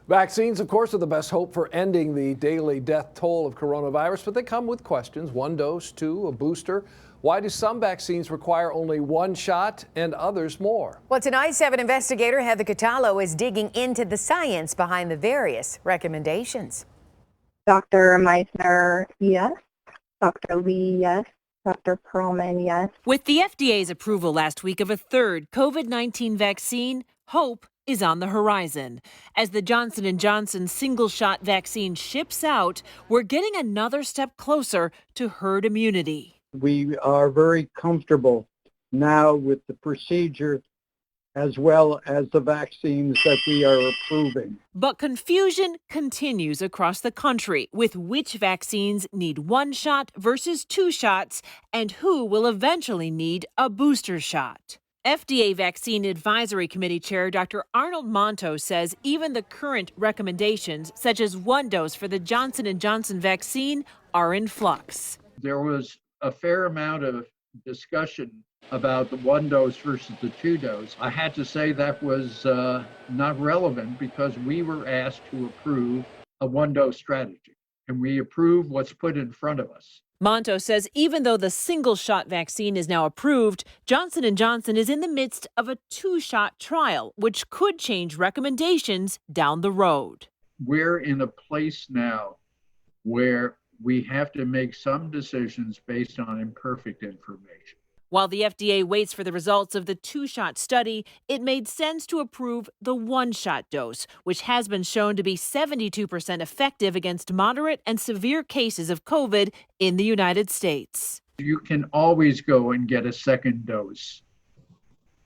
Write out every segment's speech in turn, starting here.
Vaccines, of course, are the best hope for ending the daily death toll of coronavirus, but they come with questions. One dose, two, a booster. Why do some vaccines require only one shot and others more? Well, tonight, 7 investigator Heather Catallo is digging into the science behind the various recommendations. Dr. Meissner, yes. Dr. Lee, yes. Dr. Perlman, yes. With the FDA's approval last week of a third COVID-19 vaccine, hope is on the horizon. As the Johnson & Johnson single-shot vaccine ships out, we're getting another step closer to herd immunity. We are very comfortable now with the procedure as well as the vaccines that we are approving. But confusion continues across the country with which vaccines need one shot versus 2 shots and who will eventually need a booster shot. FDA Vaccine Advisory Committee Chair Dr. Arnold Monto says even the current recommendations, such as 1 dose for the Johnson & Johnson vaccine, are in flux. There was a fair amount of discussion about the 1 dose versus the 2 dose. I had to say that was not relevant because we were asked to approve a 1 dose strategy, and we approve what's put in front of us. Monto says even though the single-shot vaccine is now approved, Johnson & Johnson is in the midst of a 2-shot trial, which could change recommendations down the road. We're in a place now where we have to make some decisions based on imperfect information. While the FDA waits for the results of the 2-shot study, it made sense to approve the 1-shot dose, which has been shown to be 72% effective against moderate and severe cases of COVID in the United States. You can always go and get a 2nd dose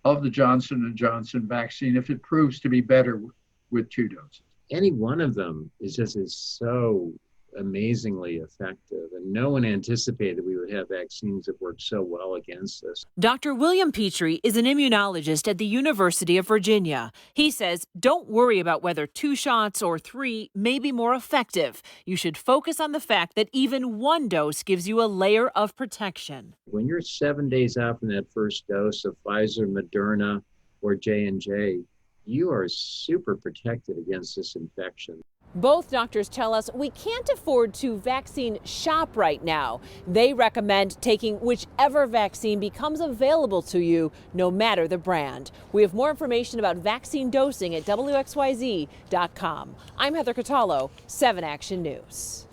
of the Johnson & Johnson vaccine if it proves to be better with 2 doses. Any one of them is so amazingly effective, and no one anticipated we would have vaccines that work so well against this. Dr. William Petrie is an immunologist at the University of Virginia. He says, don't worry about whether 2 shots or 3 may be more effective. You should focus on the fact that even 1 dose gives you a layer of protection. When you're 7 days out from that first dose of Pfizer, Moderna, or J&J, you are super protected against this infection. Both doctors tell us we can't afford to vaccine shop right now. They recommend taking whichever vaccine becomes available to you, no matter the brand. We have more information about vaccine dosing at WXYZ.com. I'm Heather Catallo, 7 Action News.